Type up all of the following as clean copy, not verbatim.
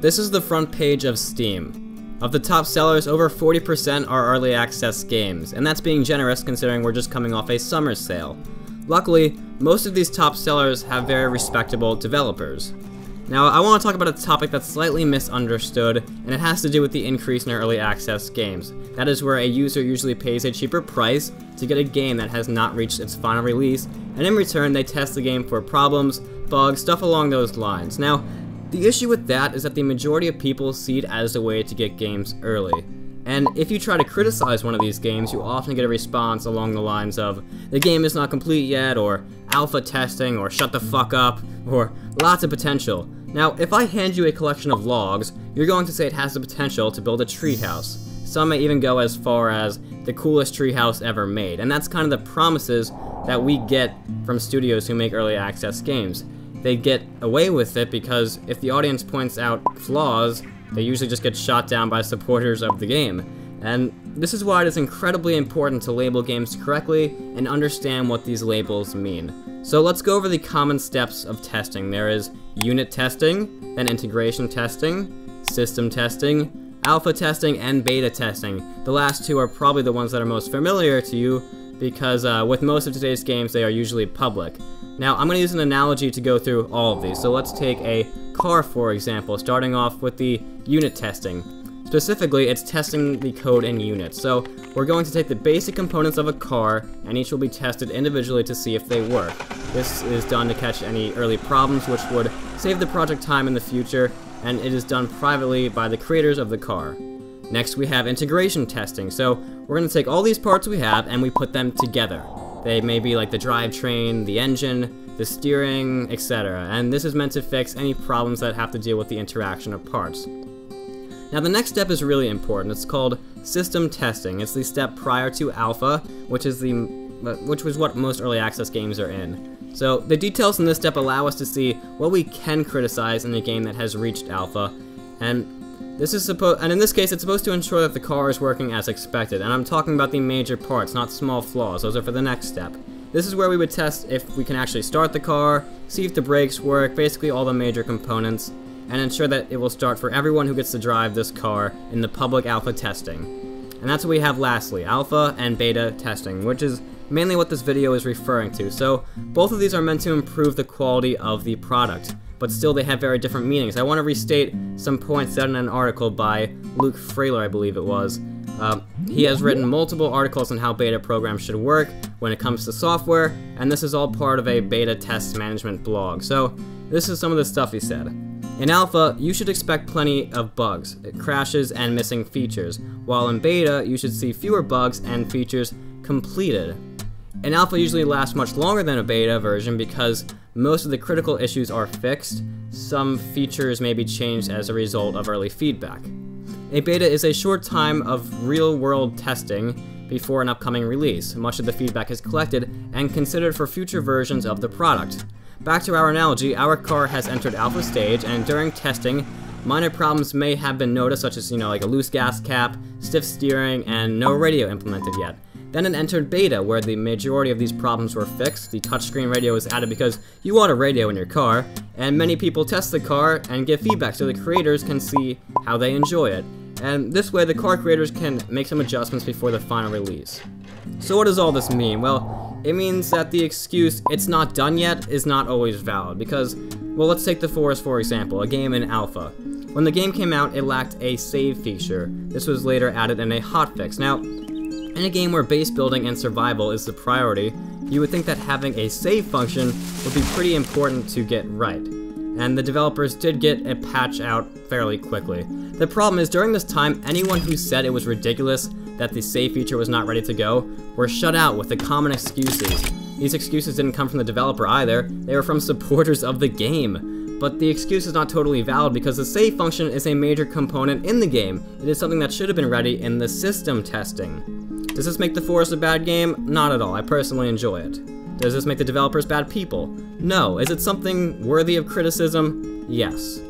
This is the front page of Steam. Of the top sellers, over 40% are early access games, and that's being generous considering we're just coming off a summer sale. Luckily, most of these top sellers have very respectable developers. Now, I want to talk about a topic that's slightly misunderstood, and it has to do with the increase in early access games. That is where a user usually pays a cheaper price to get a game that has not reached its final release, and in return they test the game for problems, bugs, stuff along those lines. Now, the issue with that is that the majority of people see it as a way to get games early. And if you try to criticize one of these games, you often get a response along the lines of, the game is not complete yet, or alpha testing, or shut the fuck up, or lots of potential. Now, if I hand you a collection of logs, you're going to say it has the potential to build a treehouse. Some may even go as far as the coolest treehouse ever made, and that's kind of the promises that we get from studios who make early access games. They get away with it because if the audience points out flaws, they usually just get shot down by supporters of the game. And this is why it is incredibly important to label games correctly and understand what these labels mean. So let's go over the common steps of testing. There is unit testing, then integration testing, system testing, alpha testing, and beta testing. The last two are probably the ones that are most familiar to you because with most of today's games they are usually public. Now I'm going to use an analogy to go through all of these. So let's take a car for example, starting off with the unit testing. Specifically, it's testing the code in units. So we're going to take the basic components of a car, and each will be tested individually to see if they work. This is done to catch any early problems, which would save the project time in the future, and it is done privately by the creators of the car. Next, we have integration testing. So we're going to take all these parts we have, and we put them together. They may be like the drivetrain, the engine, the steering, etc. And this is meant to fix any problems that have to deal with the interaction of parts. Now the next step is really important. It's called system testing. It's the step prior to alpha, which was what most early access games are in. So the details in this step allow us to see what we can criticize in a game that has reached alpha, and in this case it's supposed to ensure that the car is working as expected. And I'm talking about the major parts, not small flaws. Those are for the next step. This is where we would test if we can actually start the car, see if the brakes work, basically all the major components, and ensure that it will start for everyone who gets to drive this car in the public alpha testing. And that's what we have lastly, alpha and beta testing, which is mainly what this video is referring to. So both of these are meant to improve the quality of the product, but still they have very different meanings. I want to restate some points said in an article by Luke Frailer, I believe it was. He has written multiple articles on how beta programs should work when it comes to software, and this is all part of a beta test management blog. So this is some of the stuff he said. In alpha, you should expect plenty of bugs, crashes, and missing features, while in beta, you should see fewer bugs and features completed. An alpha usually lasts much longer than a beta version because most of the critical issues are fixed. Some features may be changed as a result of early feedback. A beta is a short time of real-world testing before an upcoming release. Much of the feedback is collected and considered for future versions of the product. Back to our analogy, our car has entered alpha stage, and during testing, minor problems may have been noticed, such as, like a loose gas cap, stiff steering, and no radio implemented yet. Then it entered beta, where the majority of these problems were fixed. The touchscreen radio was added because you want a radio in your car, and many people test the car and give feedback so the creators can see how they enjoy it. And this way, the car creators can make some adjustments before the final release. So what does all this mean? Well, it means that the excuse, "it's not done yet," is not always valid because, well, let's take The Forest for example, a game in alpha. When the game came out, it lacked a save feature. This was later added in a hotfix. Now, in a game where base building and survival is the priority, you would think that having a save function would be pretty important to get right. And the developers did get a patch out fairly quickly. The problem is, during this time, anyone who said it was ridiculous that the save feature was not ready to go were shut out with the common excuses. These excuses didn't come from the developer either, they were from supporters of the game. But the excuse is not totally valid because the save function is a major component in the game. It is something that should have been ready in the system testing. Does this make The Forest a bad game? Not at all, I personally enjoy it. Does this make the developers bad people? No. Is it something worthy of criticism? Yes.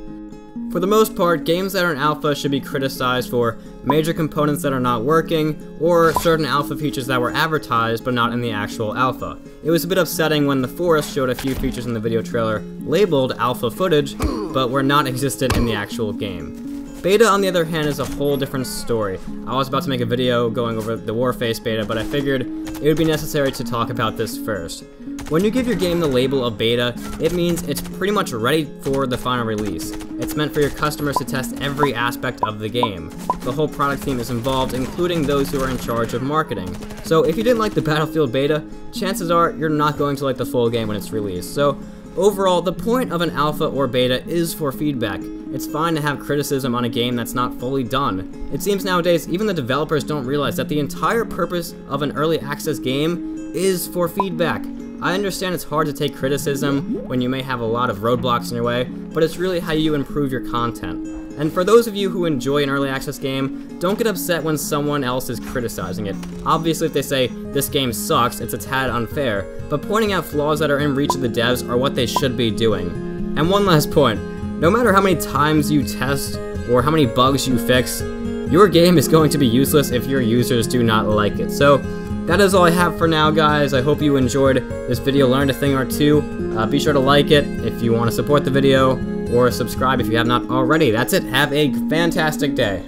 For the most part, games that are in alpha should be criticized for major components that are not working, or certain alpha features that were advertised but not in the actual alpha. It was a bit upsetting when The Forest showed a few features in the video trailer labeled alpha footage, but were not existent in the actual game. Beta, on the other hand, is a whole different story. I was about to make a video going over the Warface beta, but I figured it would be necessary to talk about this first. When you give your game the label of beta, it means it's pretty much ready for the final release. It's meant for your customers to test every aspect of the game. The whole product team is involved, including those who are in charge of marketing. So if you didn't like the Battlefield beta, chances are you're not going to like the full game when it's released. So overall, the point of an alpha or beta is for feedback. It's fine to have criticism on a game that's not fully done. It seems nowadays even the developers don't realize that the entire purpose of an early access game is for feedback. I understand it's hard to take criticism when you may have a lot of roadblocks in your way, but it's really how you improve your content. And for those of you who enjoy an early access game, don't get upset when someone else is criticizing it. Obviously, if they say, this game sucks, it's a tad unfair, but pointing out flaws that are in reach of the devs are what they should be doing. And one last point, no matter how many times you test or how many bugs you fix, your game is going to be useless if your users do not like it. So that is all I have for now, guys. I hope you enjoyed this video, learned a thing or two. Be sure to like it if you want to support the video, or subscribe if you have not already. That's it. Have a fantastic day.